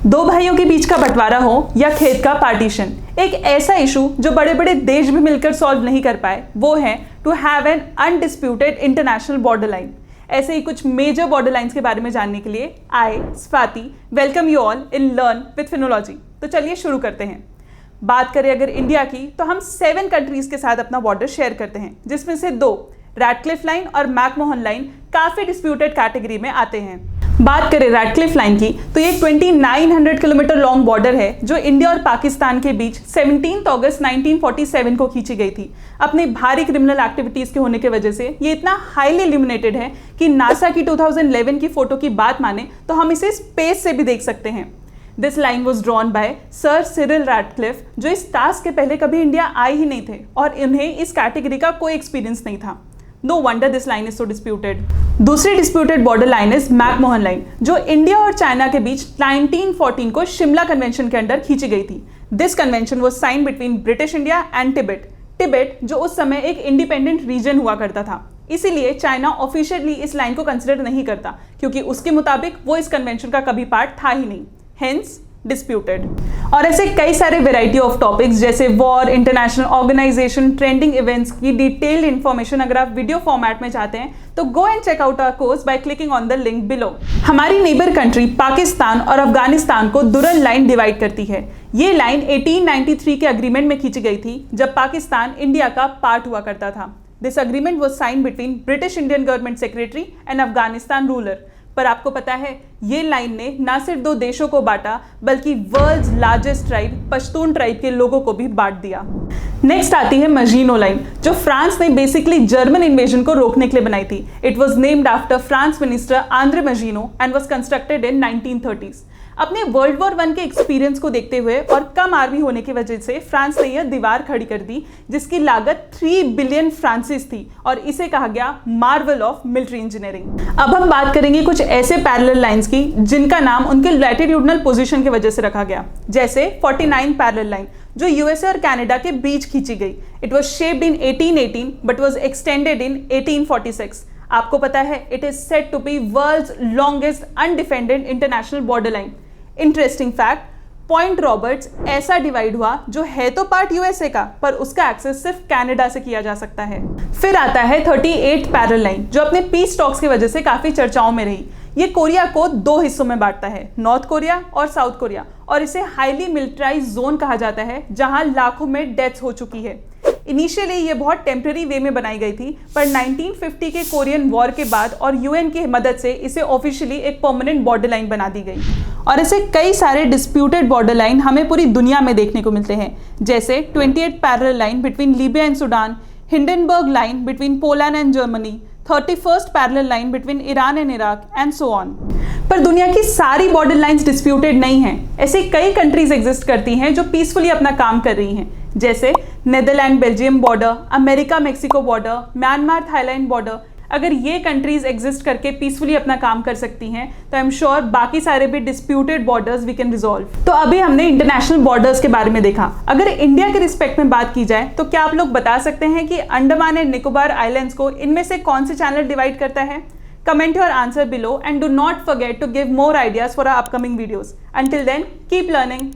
दो भाइयों के बीच का बंटवारा हो या खेत का पार्टीशन, एक ऐसा इशू जो बड़े बड़े देश भी मिलकर सॉल्व नहीं कर पाए, वो है to have an undisputed international border line. ऐसे ही कुछ मेजर बॉर्डर लाइंस के बारे में जानने के लिए I Swati welcome you all in learn with Finology. तो चलिए शुरू करते हैं। बात करें अगर इंडिया की, तो हम 7 कंट्रीज के साथ अपना बॉर्डर शेयर करते हैं, जिसमें से 2 रैडक्लिफ लाइन और मैकमोहन लाइन काफी डिस्प्यूटेड कैटेगरी में आते हैं। बात करें रैडक्लिफ लाइन की, तो ये 2900 किलोमीटर लॉन्ग बॉर्डर है जो इंडिया और पाकिस्तान के बीच 17 अगस्त 1947 को खींची गई थी। अपने भारी क्रिमिनल एक्टिविटीज के होने की वजह से ये इतना हाईली इल्यूमिनेटेड है कि नासा की 2011 की फोटो की बात माने तो हम इसे स्पेस से भी देख सकते हैं। This line was drawn by sir Cyril Radcliffe, जो इस टास्क के पहले कभी इंडिया आए ही नहीं थे और इन्हें इस कैटेगरी का कोई एक्सपीरियंस नहीं था। No wonder this line is so disputed. दूसरी disputed border line is McMahon line, जो इंडिया और चाइना के बीच 1914 को शिमला कन्वेंशन के अंडर खींची गई थी। This convention was sign between British India and Tibet, जो उस समय एक इंडिपेंडेंट रीजन हुआ करता था। इसीलिए चाइना ऑफिशियली इस लाइन को कंसिडर नहीं करता, क्योंकि उसके मुताबिक वो इस कन्वेंशन का कभी पार्ट था ही नहीं, हेंस डिस्प्यूटेड। और ऐसे कई सारे वेराइटी ऑफ टॉपिक्स जैसे war, international organisation, trending events की डिटेल्ड इन्फॉर्मेशन अगर आप वीडियो फॉर्मेट में चाहते हैं तो go and check out our course by clicking on the link below. हमारी नेबर कंट्री पाकिस्तान और अफगानिस्तान को दुरन लाइन डिवाइड करती है। ये लाइन 1893 के अग्रीमेंट में खींची गई थी, जब पाकिस्तान इंडिया का पार्ट हुआ करता था। This agreement was sign between British Indian government secretary and Afghanistan ruler. पर आपको पता है, ये लाइन ने ना सिर्फ 2 देशों को बांटा, बल्कि world's largest tribe Pashtun tribe के लोगों को भी बांट दिया। नेक्स्ट आती है मजीनो लाइन, जो फ्रांस ने बेसिकली जर्मन इन्वेजन को रोकने के लिए बनाई थी। It was named after France minister André Maginot and was constructed in 1930s। अपने वर्ल्ड वॉर 1 के एक्सपीरियंस को देखते हुए और कम आर्मी होने की वजह से फ्रांस ने यह दीवार खड़ी कर दी, जिसकी लागत 3 बिलियन फ्रांसिस थी और इसे कहा गया मार्वल ऑफ मिलिट्री इंजीनियरिंग। अब हम बात करेंगे कुछ ऐसे पैरेलल लाइंस की जिनका नाम उनके लैटिट्यूडनल पोजीशन की वजह से रखा गया, जैसे 49 पैरेलल लाइन, जो यूएसए और कनाडा के बीच खींची गई। It was shaped in 1818 but was extended in 1846। आपको पता है, it is said to be world's longest undefended international border line. Interesting fact, Point Roberts ऐसा डिवाइड हुआ जो है तो पार्ट यूएसए का, पर उसका एक्सेस सिर्फ कनाडा से किया जा सकता है। फिर आता है 38 पैरेलल लाइन, जो अपने पीस टॉक्स की वजह से काफी चर्चाओं में रही। ये कोरिया को 2 हिस्सों में बांटता है, नॉर्थ कोरिया और साउथ कोरिया, और इसे हाईली मिलिटराइज्ड जोन कहा जाता है, जहां लाखों में डेथ्स हो चुकी है। इनिशियली ये बहुत टेम्पररी वे में बनाई गई थी, पर 1950 के कोरियन वॉर के बाद और यूएन की मदद से इसे ऑफिशियली एक परमानेंट बॉर्डर लाइन बना दी गई। और ऐसे कई सारे डिस्प्यूटेड बॉर्डर लाइन हमें पूरी दुनिया में देखने को मिलते हैं, जैसे 28 parallel line between Libya and Sudan, Hindenburg line between Poland and Germany, 31st parallel line between Iran and Iraq and so on. पर दुनिया की सारी बॉर्डर लाइंस डिस्प्यूटेड नहीं हैं। ऐसी कई कंट्रीज एग्जिस्ट करती हैं जो पीसफुली अपना काम कर रही हैं, जैसे Netherland Belgium border, America Mexico border, Myanmar Thailand border. अगर ये कंट्रीज एग्जिस्ट करके पीसफुली अपना काम कर सकती हैं, तो आई एम श्योर बाकी सारे भी disputed borders we can resolve. तो अभी हमने इंटरनेशनल बॉर्डर्स के बारे में देखा। अगर इंडिया के रिस्पेक्ट में बात की जाए, तो क्या आप लोग बता सकते हैं कि अंडमान एंड निकोबार आइलैंड्स को इनमें से कौन से चैनल डिवाइड करता है? Comment your answer below and do not forget to give more ideas for our upcoming videos. Until then, keep learning.